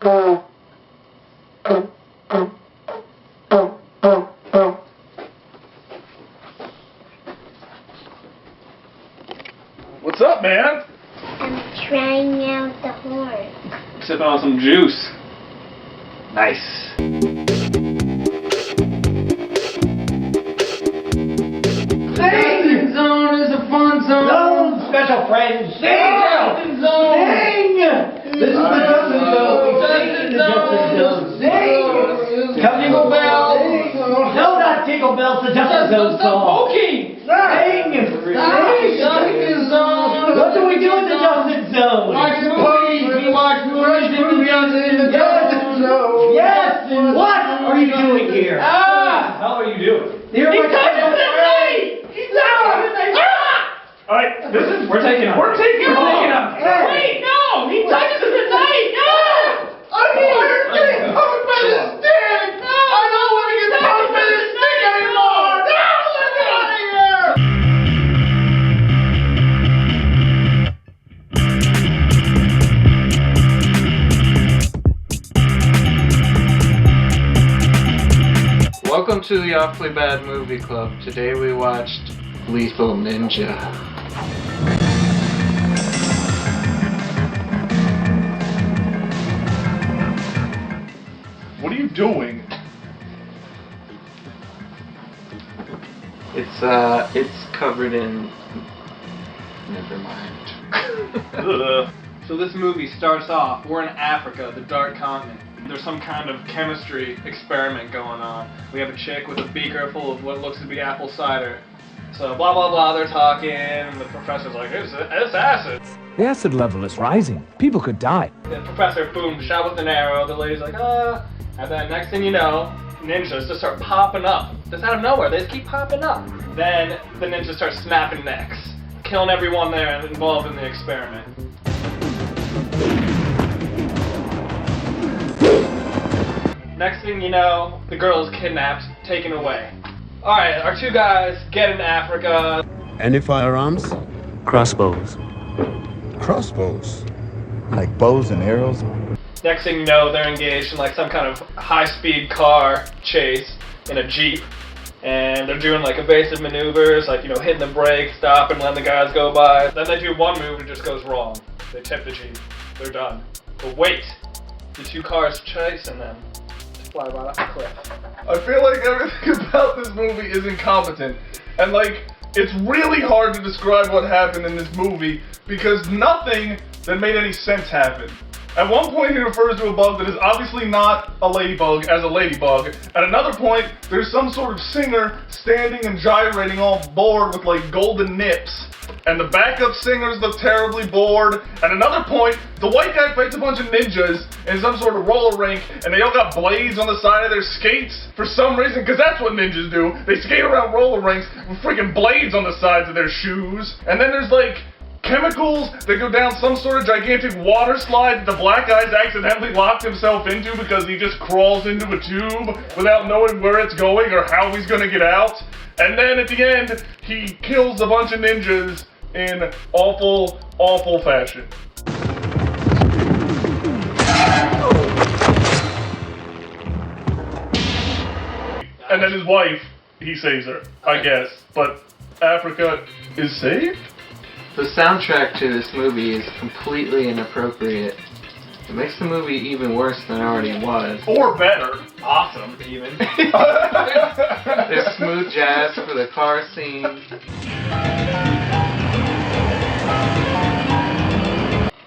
What's up, man? I'm trying out the horn. Sipping on some juice. Nice. Sing! Zone is a fun zone. Zone, special friends. Sing! Zone. Sing! This is the Justin Zone. Sing the Justin Zone. Sing! Come Jingle Bells. No, not Jingle Bells. The Justin Zone song. Sing! Justin Zone. What do we do in the Justin Zone? Watch movies. We watch movies in the Justin Zone. Yes. And what are you doing here? How are you doing? He touches the night. He's out. All right, we're taking him. Wait, no! He touches the night! No! I'm getting poked by the stick! No! I don't want to get poked by the stick anymore! No! Let me out of here! Welcome to the Awfully Bad Movie Club. Today we watched Lethal Ninja. What are you doing? It's covered in... Never mind. So this movie starts off, we're in Africa, the dark continent. There's some kind of chemistry experiment going on. We have a chick with a beaker full of what looks to be apple cider. So blah blah blah, they're talking, and the professor's like, it's acid. The acid level is rising. People could die. The professor, boom, shot with an arrow. The lady's like, And then next thing you know, ninjas just start popping up. Just out of nowhere, they just keep popping up. Then the ninjas start snapping necks, killing everyone there involved in the experiment. Next thing you know, the girl is kidnapped, taken away. Alright, our two guys get in Africa. Any firearms? Crossbows. Crossbows? Like bows and arrows? Next thing you know, they're engaged in like some kind of high-speed car chase in a Jeep. And they're doing like evasive maneuvers, like, hitting the brake, stopping, letting the guys go by. Then they do one move and it just goes wrong. They tip the Jeep. They're done. But wait! The two cars chasing them fly right off the cliff. I feel like everything about this movie is incompetent. And it's really hard to describe what happened in this movie because nothing that made any sense happened. At one point he refers to a bug that is obviously not a ladybug as a ladybug. At another point, there's some sort of singer standing and gyrating all bored with golden nips. And the backup singers look terribly bored. At another point, the white guy fights a bunch of ninjas in some sort of roller rink, and they all got blades on the side of their skates for some reason, because that's what ninjas do. They skate around roller rinks with freaking blades on the sides of their shoes. And then there's chemicals that go down some sort of gigantic water slide that the black guy's accidentally locked himself into because he just crawls into a tube without knowing where it's going or how he's gonna get out. And then at the end, he kills a bunch of ninjas in awful, awful fashion. And then his wife, he saves her, I guess. But Africa is saved? The soundtrack to this movie is completely inappropriate. It makes the movie even worse than it already was. Or better. Awesome, even. There's smooth jazz for the car scene.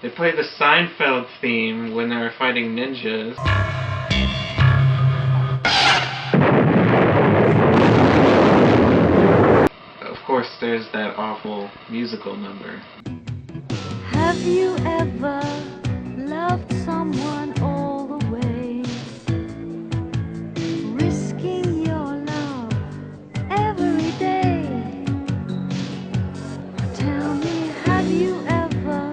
They play the Seinfeld theme when they were fighting ninjas. Of course, there's that awful musical number. Have you ever loved someone all the way, risking your love every day? Tell me, have you ever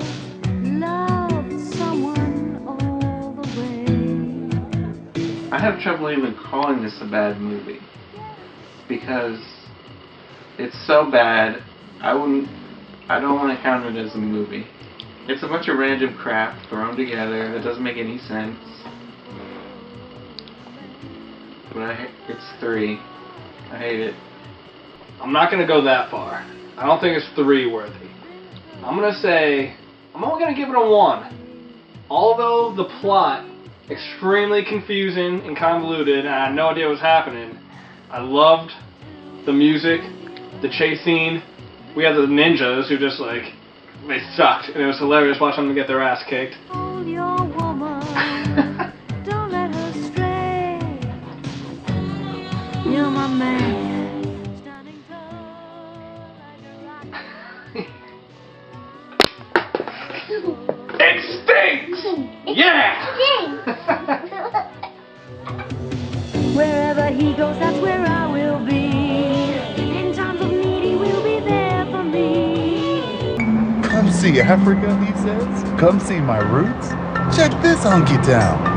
loved someone all the way? I have trouble even calling this a bad movie because it's so bad. I don't want to count it as a movie. It's a bunch of random crap thrown together that doesn't make any sense. But it's 3. I hate it. I'm not gonna go that far. I don't think it's 3 worthy. I'm only gonna give it a 1. Although the plot extremely confusing and convoluted, and I had no idea what was happening, I loved the music, the chase scene. We had the ninjas who just like, they sucked, and it was hilarious watching them get their ass kicked. Hold your woman, don't let her stray. You're my man, standing tall like a rock. It stinks! Yeah! Wherever he goes, that's where I will be. In times of need, he will be there for me. Come see Africa, he says. Come see my roots. Check this honky town.